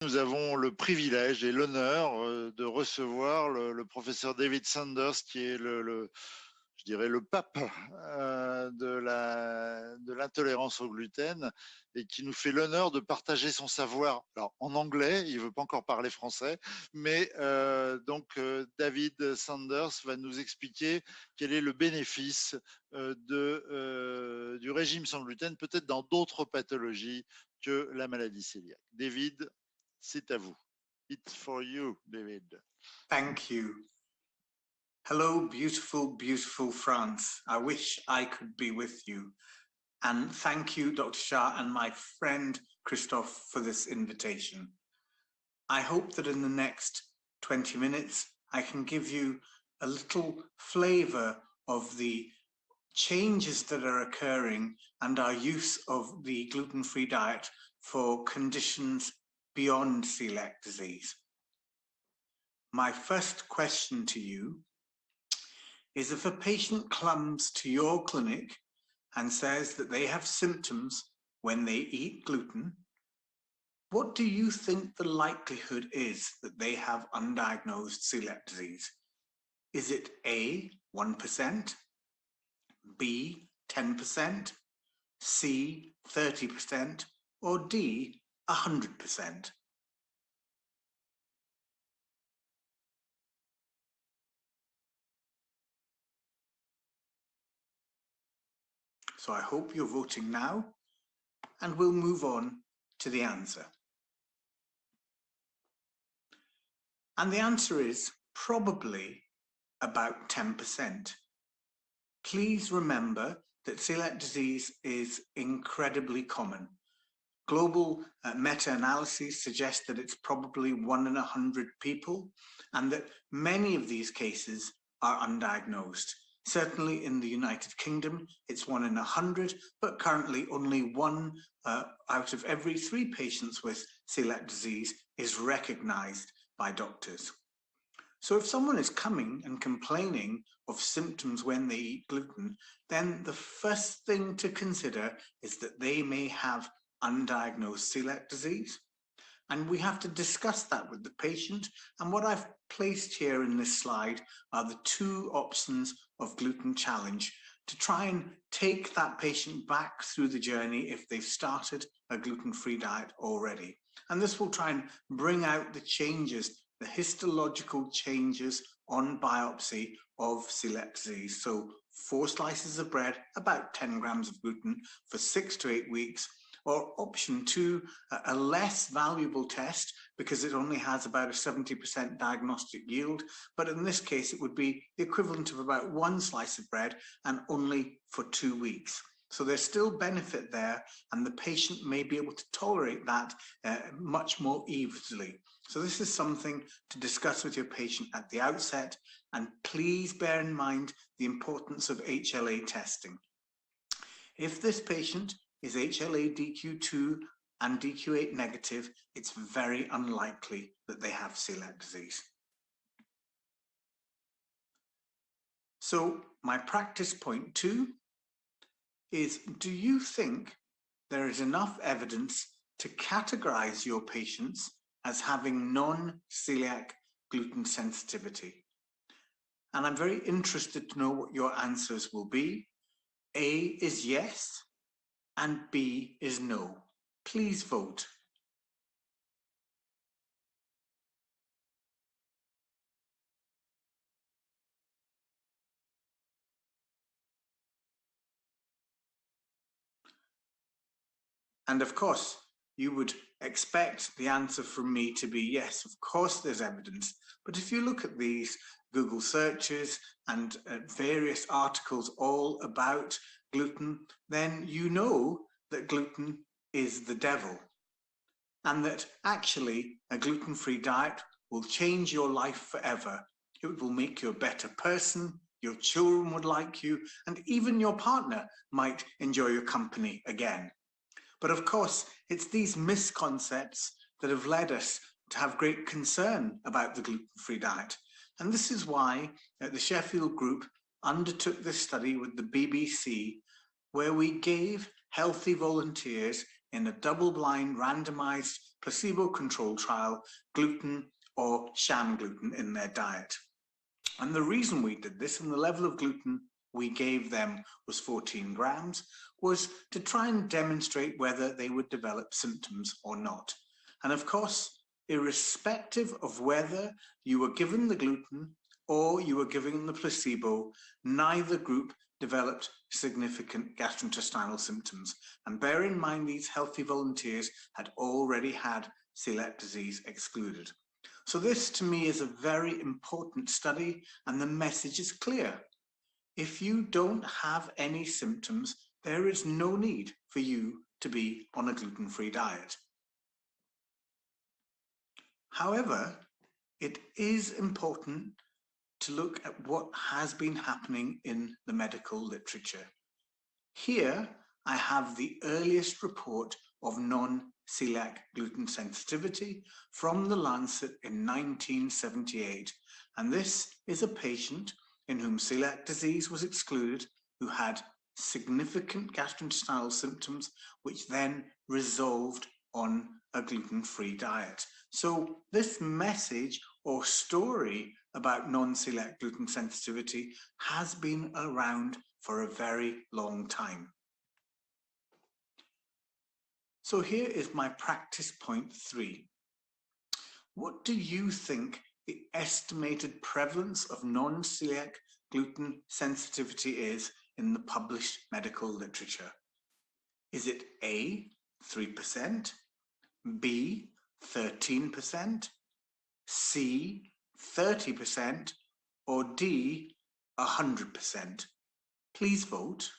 Nous avons le privilège et l'honneur de recevoir le professeur David Sanders, qui est je dirais le pape de l'intolérance au gluten, et qui nous fait l'honneur de partager son savoir. Alors en anglais, il veut pas encore parler français, mais David Sanders va nous expliquer quel est le bénéfice du régime sans gluten, peut-être dans d'autres pathologies que la maladie cœliaque. David, c'est à vous. It's for you, David. Thank you. Hello, beautiful, beautiful France. I wish I could be with you. And thank you, Dr. Schär and my friend Christophe, for this invitation. I hope that in the next 20 minutes, I can give you a little flavor of the changes that are occurring and our use of the gluten-free diet for conditions beyond celiac disease. My first question to you is, if a patient comes to your clinic and says that they have symptoms when they eat gluten, what do you think the likelihood is that they have undiagnosed celiac disease? Is it A, 1%, B, 10%, C, 30%, or D, 100%? So I hope you're voting now, and we'll move on to the answer. And the answer is probably about 10%. Please remember that celiac disease is incredibly common. Global meta-analyses suggest that it's probably 1 in 100 people, and that many of these cases are undiagnosed. Certainly in the United Kingdom, it's 1 in 100, but currently only 1 out of every 3 patients with celiac disease is recognized by doctors. So if someone is coming and complaining of symptoms when they eat gluten, then the first thing to consider is that they may have undiagnosed celiac disease. And we have to discuss that with the patient. And what I've placed here in this slide are the 2 options of gluten challenge to try and take that patient back through the journey if they've started a gluten-free diet already. And this will try and bring out the changes, the histological changes on biopsy of celiac disease. So 4 slices of bread, about 10 grams of gluten for 6 to 8 weeks. Or option 2, a less valuable test because it only has about a 70% diagnostic yield. But in this case, it would be the equivalent of about 1 slice of bread and only for 2 weeks. So there's still benefit there, and the patient may be able to tolerate that much more easily. So this is something to discuss with your patient at the outset, and please bear in mind the importance of HLA testing. If this patient is HLA DQ2 and DQ8 negative, it's very unlikely that they have celiac disease. So my practice point 2 is, do you think there is enough evidence to categorize your patients as having non-celiac gluten sensitivity? And I'm very interested to know what your answers will be. A is yes, and B is no. Please vote. And of course, you would expect the answer from me to be yes, of course there's evidence. But if you look at these Google searches and various articles all about gluten, then you know that gluten is the devil, and that actually a gluten-free diet will change your life forever. It will make you a better person, your children would like you, and even your partner might enjoy your company again. But of course, it's these misconceptions that have led us to have great concern about the gluten-free diet. And this is why the Sheffield group undertook this study with the BBC, where we gave healthy volunteers in a double-blind randomized placebo-controlled trial, gluten or sham gluten in their diet. And the reason we did this, and the level of gluten we gave them was 14 grams, was to try and demonstrate whether they would develop symptoms or not. And of course, irrespective of whether you were given the gluten or you were given the placebo, neither group developed significant gastrointestinal symptoms. And bear in mind, these healthy volunteers had already had celiac disease excluded. So this to me is a very important study, and the message is clear. If you don't have any symptoms, there is no need for you to be on a gluten-free diet. However, it is important to look at what has been happening in the medical literature. Here, I have the earliest report of non-celiac gluten sensitivity from the Lancet in 1978. And this is a patient in whom celiac disease was excluded, who had significant gastrointestinal symptoms, which then resolved on a gluten-free diet. So this message or story about non-celiac gluten sensitivity has been around for a very long time. So here is my practice point 3. What do you think the estimated prevalence of non-celiac gluten sensitivity is in the published medical literature? Is it A, 3%, B, 13%, C, 30%, or D, 100%? Please vote.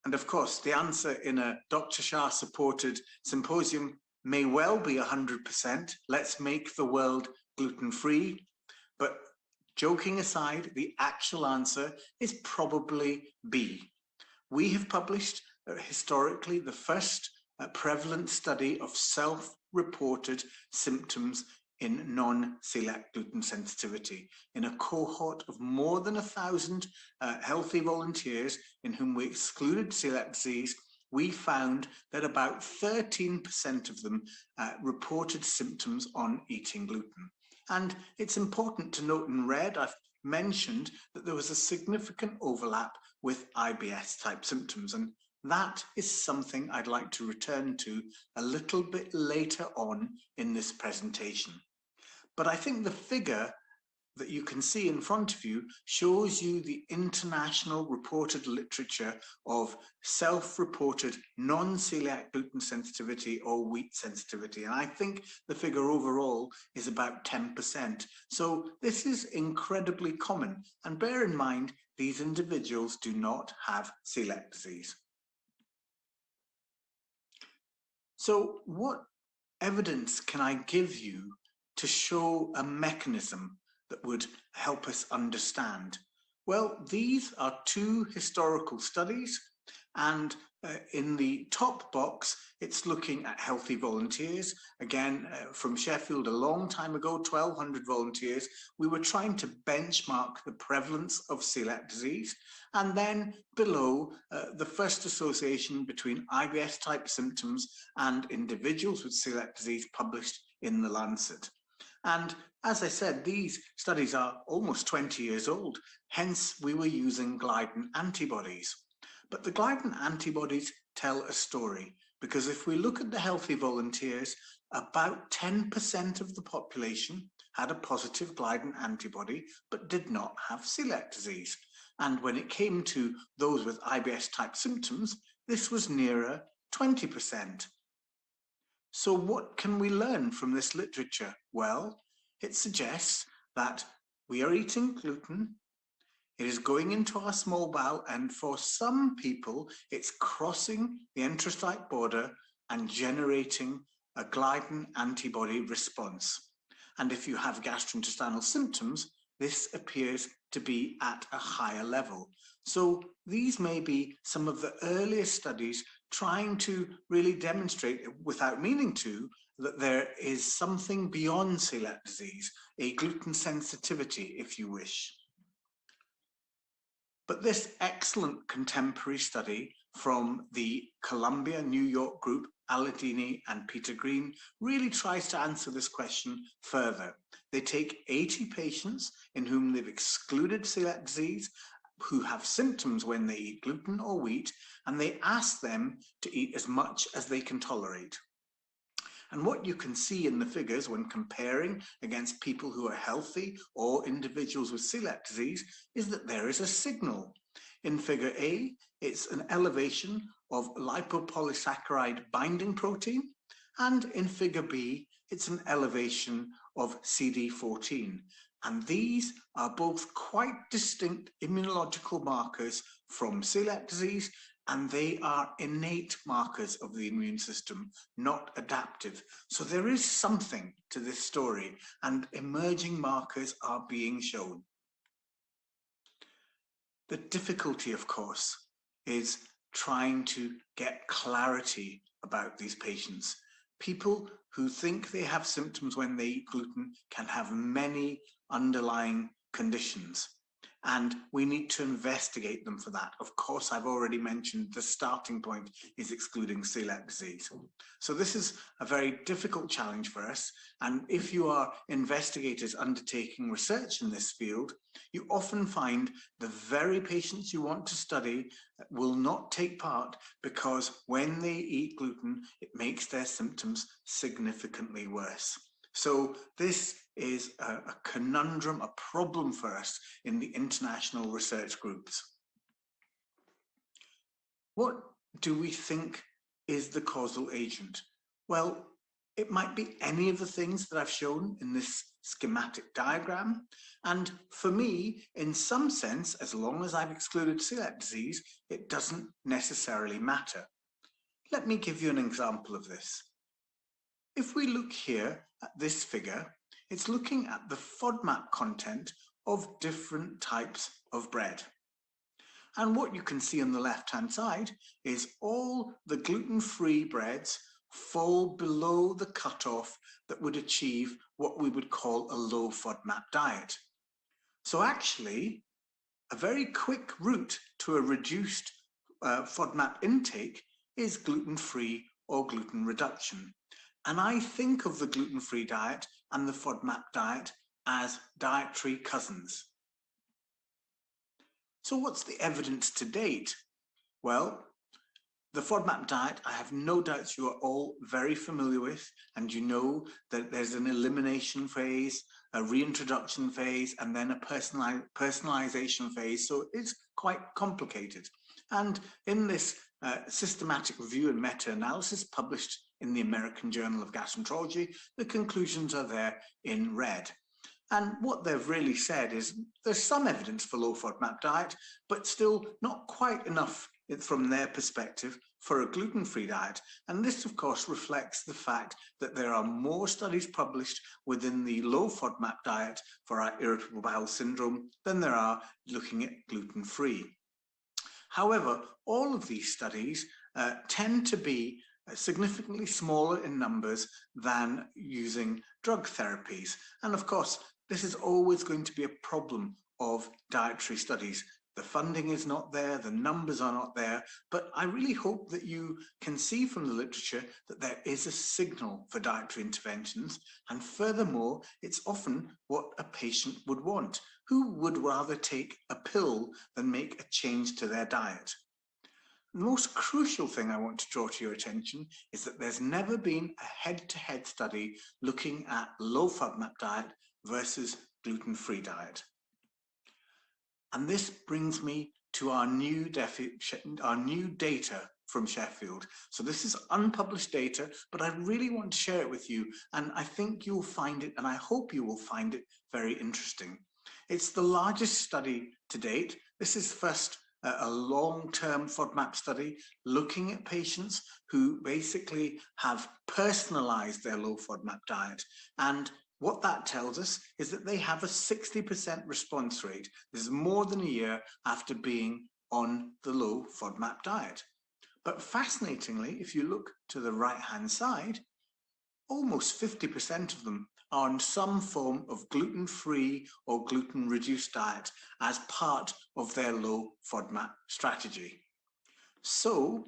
And of course, the answer in a Dr. Schär supported symposium may well be 100%. Let's make the world gluten-free. But joking aside, the actual answer is probably B. We have published historically the first prevalent study of self-reported symptoms in non-celiac gluten sensitivity in a cohort of more than 1,000 healthy volunteers in whom we excluded celiac disease. We found that about 13% of them reported symptoms on eating gluten. And it's important to note in red, I've mentioned that there was a significant overlap with IBS type symptoms, and that is something I'd like to return to a little bit later on in this presentation. But I think the figure that you can see in front of you shows you the international reported literature of self-reported non-celiac gluten sensitivity or wheat sensitivity. And I think the figure overall is about 10%. So this is incredibly common. And bear in mind, these individuals do not have celiac disease. So what evidence can I give you to show a mechanism that would help us understand? Well, these are 2 historical studies, and in the top box, it's looking at healthy volunteers. Again, from Sheffield a long time ago, 1,200 volunteers. We were trying to benchmark the prevalence of celiac disease. And then below, the first association between IBS type symptoms and individuals with celiac disease published in the Lancet. And as I said, these studies are almost 20 years old, hence we were using Gluten antibodies. But the Gluten antibodies tell a story, because if we look at the healthy volunteers, about 10% of the population had a positive Gluten antibody, but did not have celiac disease. And when it came to those with IBS type symptoms, this was nearer 20%. So what can we learn from this literature? Well, it suggests that we are eating gluten, it is going into our small bowel, and for some people, it's crossing the enterocyte border and generating a gluten antibody response. And if you have gastrointestinal symptoms, this appears to be at a higher level. So these may be some of the earliest studies trying to really demonstrate, without meaning to, that there is something beyond celiac disease, a gluten sensitivity, if you wish. But this excellent contemporary study from the Columbia, New York group, Aladini and Peter Green, really tries to answer this question further. They take 80 patients in whom they've excluded celiac disease, who have symptoms when they eat gluten or wheat, and they ask them to eat as much as they can tolerate. And what you can see in the figures when comparing against people who are healthy or individuals with celiac disease is that there is a signal. In figure A, it's an elevation of lipopolysaccharide binding protein, and in figure B, it's an elevation of CD14. And these are both quite distinct immunological markers from celiac disease, and they are innate markers of the immune system, not adaptive. So there is something to this story, and emerging markers are being shown. The difficulty, of course, is trying to get clarity about these patients. People who think they have symptoms when they eat gluten can have many underlying conditions, and we need to investigate them for that. Of course, I've already mentioned the starting point is excluding celiac disease. So this is a very difficult challenge for us, and if you are investigators undertaking research in this field, you often find the very patients you want to study will not take part because when they eat gluten, it makes their symptoms significantly worse. So this is a conundrum, a problem for us in the international research groups. What do we think is the causal agent? Well, it might be any of the things that I've shown in this schematic diagram. And for me, in some sense, as long as I've excluded celiac disease, it doesn't necessarily matter. Let me give you an example of this. If we look here at this figure, it's looking at the Fodmap content of different types of bread. And what you can see on the left-hand side is all the gluten-free breads fall below the cutoff that would achieve what we would call a low Fodmap diet. So actually, a very quick route to a reduced Fodmap intake is gluten-free or gluten reduction. And I think of the gluten-free diet and the Fodmap diet as dietary cousins. So what's the evidence to date? Well, the Fodmap diet, I have no doubts you are all very familiar with, and you know that there's an elimination phase, a reintroduction phase, and then a personalization phase. So it's quite complicated. And in this systematic review and meta-analysis published in the American Journal of Gastroenterology, the conclusions are there in red. And what they've really said is there's some evidence for low Fodmap diet, but still not quite enough from their perspective for a gluten-free diet. And this, of course, reflects the fact that there are more studies published within the low Fodmap diet for irritable bowel syndrome than there are looking at gluten-free. However, all of these studies tend to be significantly smaller in numbers than using drug therapies. And of course, this is always going to be a problem of dietary studies. The funding is not there, the numbers are not there, but I really hope that you can see from the literature that there is a signal for dietary interventions, and furthermore, it's often what a patient would want. Who would rather take a pill than make a change to their diet? The most crucial thing I want to draw to your attention is that there's never been a head-to-head study looking at low Fodmap diet versus gluten-free diet. And this brings me to our new data from Sheffield. So this is unpublished data, but I really want to share it with you, and I think you'll find it, and I hope you will find it very interesting. It's the largest study to date. This is first a long-term Fodmap study looking at patients who basically have personalized their low Fodmap diet. And what that tells us is that they have a 60% response rate. This is more than a year after being on the low Fodmap diet. But fascinatingly, if you look to the right-hand side, almost 50% of them are on some form of gluten-free or gluten-reduced diet as part of their low Fodmap strategy. So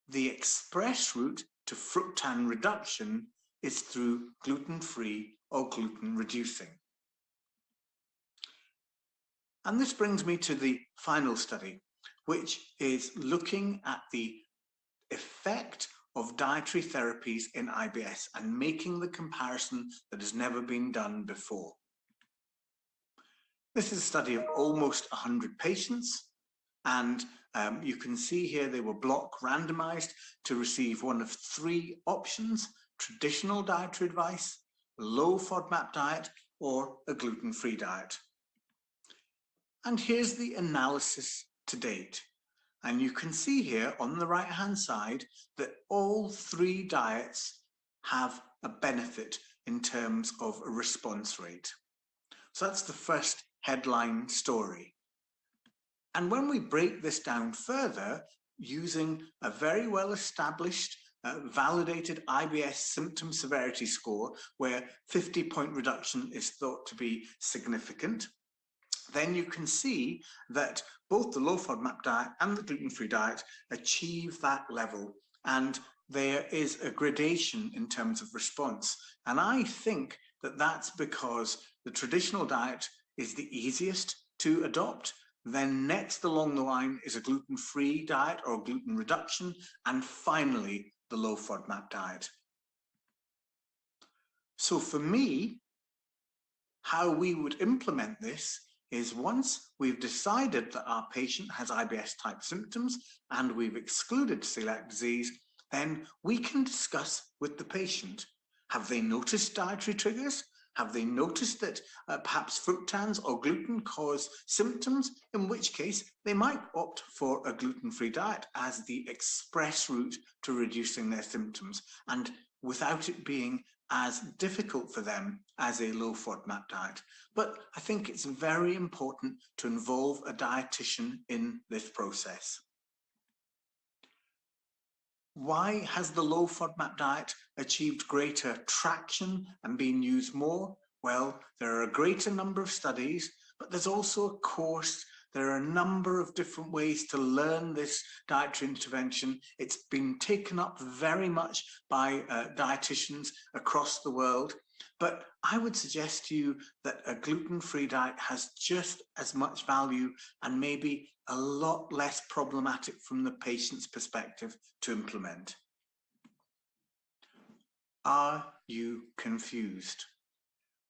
the express route to fructan reduction is through gluten-free or gluten-reducing. And this brings me to the final study, which is looking at the effect of dietary therapies in IBS and making the comparison that has never been done before. This is a study of almost 100 patients, and you can see here they were block randomized to receive one of three options: traditional dietary advice, low Fodmap diet, or a gluten-free diet. And here's the analysis to date. And you can see here on the right-hand side that all three diets have a benefit in terms of a response rate. So that's the first headline story. And when we break this down further, using a very well-established, validated IBS symptom severity score, where 50-point reduction is thought to be significant, then you can see that both the low Fodmap diet and the gluten-free diet achieve that level, and there is a gradation in terms of response. And I think that that's because the traditional diet is the easiest to adopt. Then next along the line is a gluten-free diet or gluten reduction, and finally the low Fodmap diet. So for me, how we would implement this is, once we've decided that our patient has IBS type symptoms and we've excluded celiac disease, then we can discuss with the patient. Have they noticed dietary triggers? Have they noticed that perhaps fructans or gluten cause symptoms? In which case, they might opt for a gluten-free diet as the express route to reducing their symptoms, and without it being as difficult for them as a low Fodmap diet. But I think it's very important to involve a dietitian in this process. Why has the low Fodmap diet achieved greater traction and been used more? Well, there are a greater number of studies, but there's also a course. There are a number of different ways to learn this dietary intervention. It's been taken up very much by dietitians across the world. But I would suggest to you that a gluten-free diet has just as much value and maybe a lot less problematic from the patient's perspective to implement. Are you confused?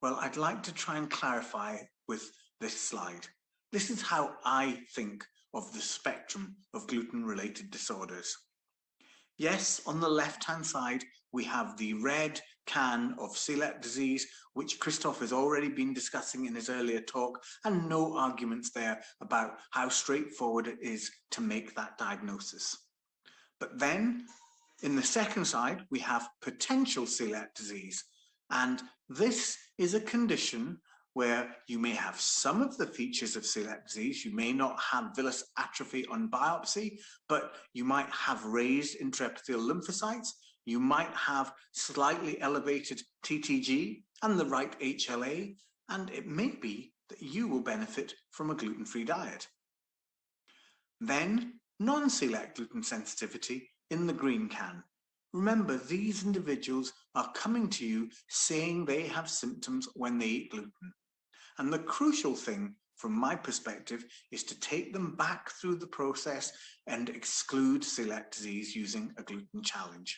Well, I'd like to try and clarify with this slide. This is how I think of the spectrum of gluten-related disorders. Yes, on the left-hand side, we have the red can of celiac disease, which Christophe has already been discussing in his earlier talk, and no arguments there about how straightforward it is to make that diagnosis. But then, in the second side, we have potential celiac disease, and this is a condition where you may have some of the features of celiac disease. You may not have villous atrophy on biopsy, but you might have raised intraepithelial lymphocytes. You might have slightly elevated TTG and the right HLA, and it may be that you will benefit from a gluten-free diet. Then, non-celiac gluten sensitivity in the green can. Remember, these individuals are coming to you saying they have symptoms when they eat gluten. And the crucial thing from my perspective is to take them back through the process and exclude celiac disease using a gluten challenge.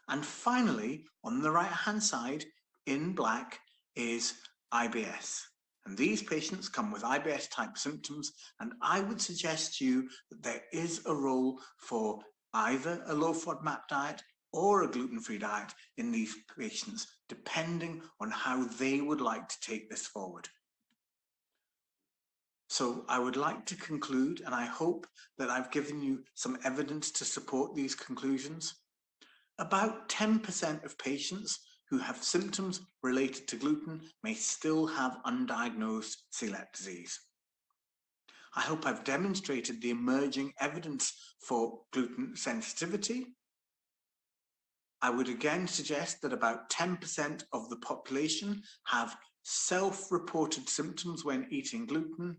And finally, on the right-hand side in black is IBS. And these patients come with IBS type symptoms, and I would suggest to you that there is a role for either a low Fodmap diet or a gluten-free diet in these patients, depending on how they would like to take this forward. So I would like to conclude, and I hope that I've given you some evidence to support these conclusions. About 10% of patients who have symptoms related to gluten may still have undiagnosed celiac disease. I hope I've demonstrated the emerging evidence for gluten sensitivity. I would again suggest that about 10% of the population have self-reported symptoms when eating gluten,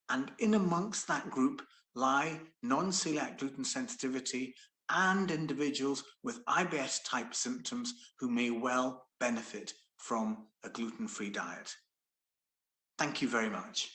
and in amongst that group lie non-celiac gluten sensitivity and individuals with IBS type symptoms who may well benefit from a gluten-free diet. Thank you very much.